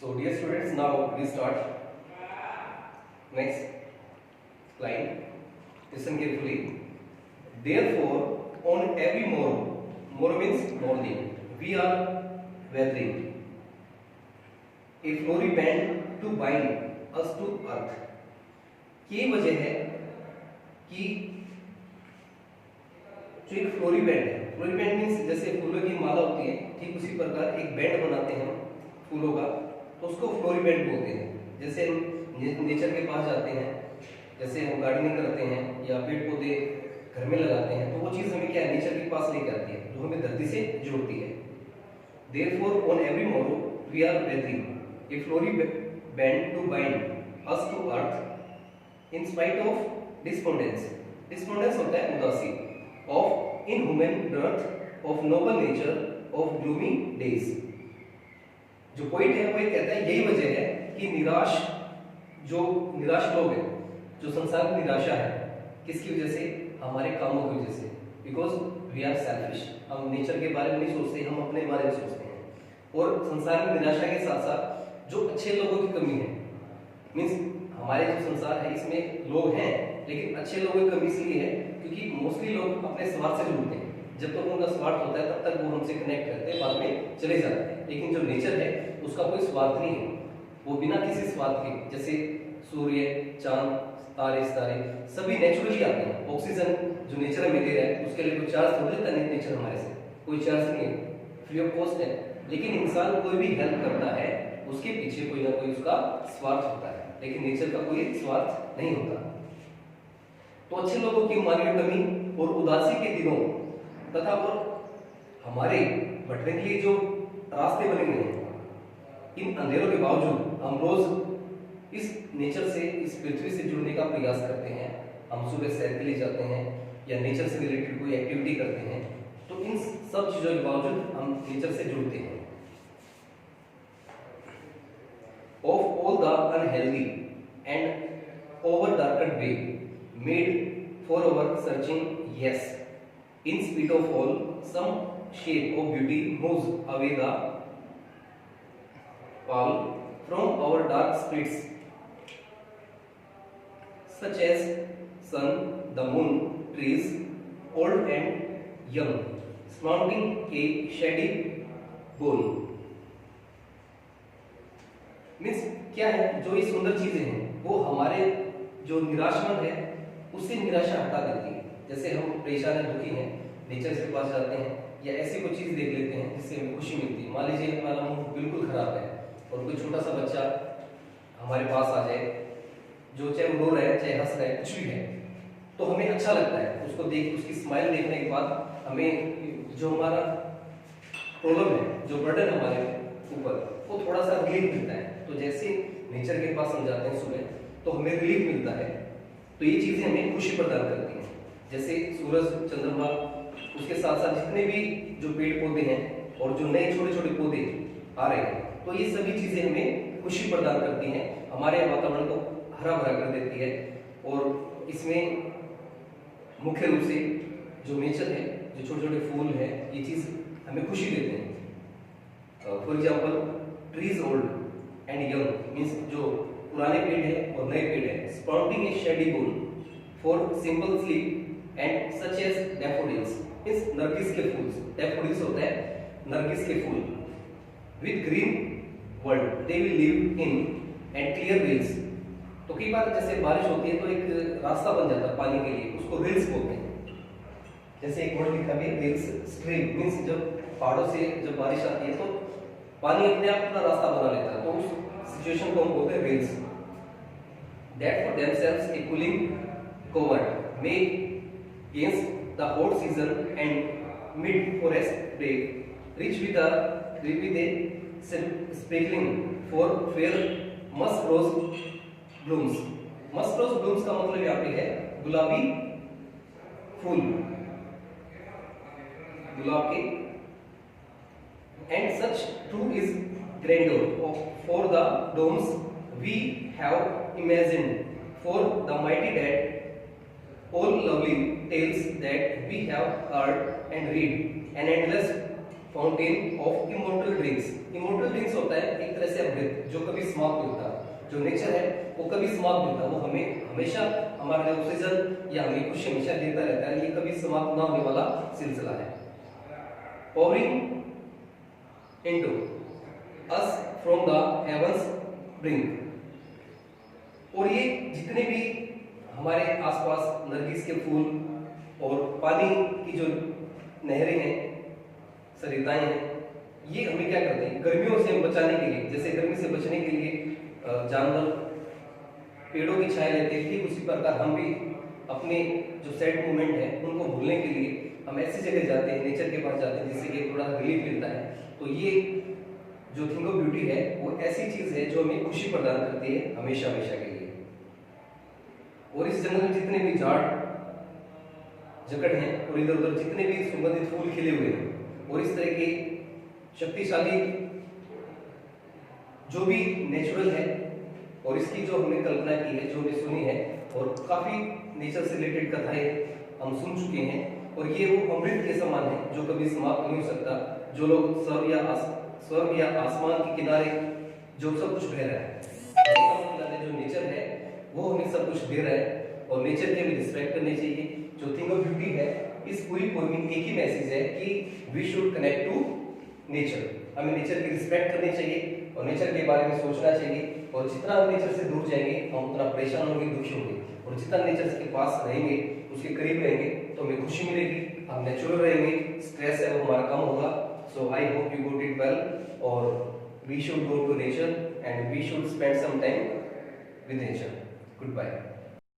So dear students, now we start. Next line. Listen carefully. Therefore, on every morrow means morning, we are gathering a flowery band to bind us to earth. ये वजह है कि जो एक flori band है, flori band means जैसे फूलों की माला होती है, ठीक उसी प्रकार एक बैंड बनाते हैं हम फूलों का, तो उसको फ्लोरी बैंड बोलते हैं। जैसे हम नेचर के पास जाते हैं, जैसे हम गार्डनिंग करते हैं या पेड़ पौधे घर में लगाते हैं, तो वो चीज़ हमें क्या है, नेचर के पास लेके आती है, जो हमें धरती से जोड़ती है। Therefore, on every morrow we are gathering a flowery band to bind us to earth in spite of despondence. Despondence होता है उदासी, of inhuman dearth, of noble nature, of gloomy days. जो पॉइंट है वो ये कहता है यही वजह है कि निराश लोग हैं, जो संसार में निराशा है, किसकी वजह से? हमारे कामों की वजह से। बिकॉज वी आर सेल्फिश, हम नेचर के बारे में नहीं सोचते, हम अपने बारे में सोचते हैं। और संसार में निराशा के साथ साथ जो अच्छे लोगों की कमी है, मीन्स हमारे जो संसार है इसमें लोग हैं, लेकिन अच्छे लोगों की कमी इसलिए है क्योंकि मोस्टली लोग अपने स्वार्थ से जुड़ते हैं। जब तक उनका स्वार्थ होता है तब तक वो हमसे कनेक्ट करते हैं, बाद में चले जाते हैं। लेकिन जो नेचर है उसका कोई स्वार्थ नहीं है, वो बिना किसी स्वार्थ के, जैसे सूर्य, चांद, तारे, सितारे सभी नेचुरली आते हैं। ऑक्सीजन जो नेचर हमें दे रहा है उसके लिए कोई चार्ज थोड़ी लेता है नेचर हमारे से, कोई चार्ज नहीं है, फ्री ऑफ कॉस्ट है। लेकिन इंसान कोई भी हेल्प करता है उसके पीछे कोई ना कोई उसका स्वार्थ होता है, लेकिन नेचर का कोई स्वार्थ नहीं होता। तो अच्छे लोगों की मानवीय कमी और उदासी के दिनों तथा और हमारे भटकने के लिए जो रास्ते बने हुए हैं, इन अंधेरों के बावजूद हम रोज इस नेचर से, इस पृथ्वी से जुड़ने का प्रयास करते हैं। हम सुबह सैर के लिए जाते हैं या नेचर से रिलेटेड कोई एक्टिविटी करते हैं, तो इन सब चीजों के बावजूद हम नेचर से जुड़ते हैं। Of all the unhealthy and over darken way made for our searching, yes in spite of all, some shape of beauty moves away the pall from our dark spirits, such as sun, the moon, trees, old and young, surmounting a shady bone. Means क्या है, जो ये सुंदर चीजें हैं वो हमारे जो निराशमन है उससे निराशा हटा देती है। जैसे हम परेशान है, दुखी हैं, नेचर के पास जाते हैं या ऐसी कोई चीज देख लेते हैं जिससे हमें खुशी मिलती है। मान लीजिए हमारा मूड बिल्कुल खराब है और कोई छोटा सा बच्चा हमारे पास आ जाए, जो चाहे वो रो रहा है चाहे हंस रहा है, कुछ भी है, तो हमें अच्छा लगता है उसको देख, उसकी स्माइल देखने के बाद हमें जो हमारा प्रॉब्लम है, जो बर्डन हमारे ऊपर, वो थोड़ा सा रिलीफ मिलता है। तो जैसे नेचर के पास हम जाते हैं सुबह तो हमें रिलीफ मिलता है, तो ये चीजें हमें खुशी प्रदान करती हैं। जैसे सूरज, चंद्रमा, उसके साथ साथ जितने भी जो पेड़ पौधे हैं और जो नए छोटे छोटे पौधे आ रहे हैं, तो ये सभी चीजें हमें खुशी प्रदान करती हैं, हमारे वातावरण को हरा भरा कर देती है। और इसमें मुख्य रूप से जो नेचर है, जो छोटे छोटे फूल है, ये चीज हमें खुशी देते हैं। For example, trees old and young means जो पुराने पेड़ है और नए पेड़ है, spreading a shady bower for simple sleep and such as daffodils, means नरगिस के फूल, डैफोडिल्स होता है नरगिस के फूल, with green world they will live in and clear wells. तो कई बार जैसे बारिश होती है तो एक रास्ता बन जाता है पानी के लिए, उसको रेल्स बोलते हैं। जैसे एक वर्ड लिखा है रेल्स स्ट्रीम, मीन्स जब पहाड़ों से जब बारिश आती है तो पानी अपने आप अपना रास्ता बना लेता है, तो उस सिचुएशन को हम बोलते हैं rails. That for themselves A cooling covered make against the hot season and mid forest break rich with a sprinkling for fair musk rose blooms. musk rose blooms का मतलब यहाँ पे है गुलाबी फूल, गुलाब के। and such true is grandeur for the domes we have imagined for the mighty dead, all lovely tales that we have heard and read, an endless fountain of immortal drinks. Immortal drinks होता है एक तरह से अमृत जो कभी समाप्त नहीं होता। जो नेचर है वो कभी समाप्त नहीं होता, वो हमें हमेशा हमारे लिए ऑक्सीजन या हमें खुशी हमेशा देता रहता है, ये कभी समाप्त ना होने वाला सिलसिला है। pouring into us from the heavens brink। और ये जितने भी हमारे आसपास नरगिस के फूल और पानी की जो नहरें हैं, सरिताएं हैं, ये हमें क्या करते हैं गर्मियों से बचाने के लिए, जैसे गर्मी से बचने के लिए जानवर पेड़ों की छाया लेते हैं, ठीक उसी प्रकार हम भी अपने जो सैड मोमेंट है उनको भूलने के लिए हम ऐसी जगह जाते हैं, नेचर के पास जाते हैं, जिससे कि थोड़ा रिलीफ मिलता है। तो ये जो थिंग ऑफ ब्यूटी है वो ऐसी चीज है जो हमें खुशी प्रदान करती है हमेशा हमेशा के लिए। और इस जंगल में जितने भी झाड़ जकड़ हैं और इधर उधर जितने भी सुगंधित फूल खिले हुए हैं और इस तरह के शक्तिशाली जो भी नेचुरल है और इसकी जो हमने कल्पना की है, जो हमने सुनी है, और काफी नेचर से रिलेटेड कथाएं हम सुन चुके हैं, और ये वो अमृत के समान है जो कभी समाप्त नहीं हो सकता। जो लोग स्वर्ग या आसमान के किनारे जो सब कुछ बह रहा है, जो नेचर है वो हमें सब कुछ दे रहा है, और नेचर की हमें रिस्पेक्ट करनी चाहिए। जो थिंग ऑफ ब्यूटी है, इस पूरी पोएम में एक ही मैसेज है कि we should connect to nature. हमें नेचर की रिस्पेक्ट करनी चाहिए और नेचर के बारे में सोचना चाहिए, और जितना हम नेचर से दूर जाएंगे हम उतना परेशान होंगे, दुखी होंगे, और जितना नेचर के पास रहेंगे, उसके करीब रहेंगे, तो हमें खुशी मिलेगी, हम नेचुरल रहेंगे, स्ट्रेस है वो हमारा कम होगा। So I hope you got it well, और we should go to nature and we should spend some time with nature. Goodbye.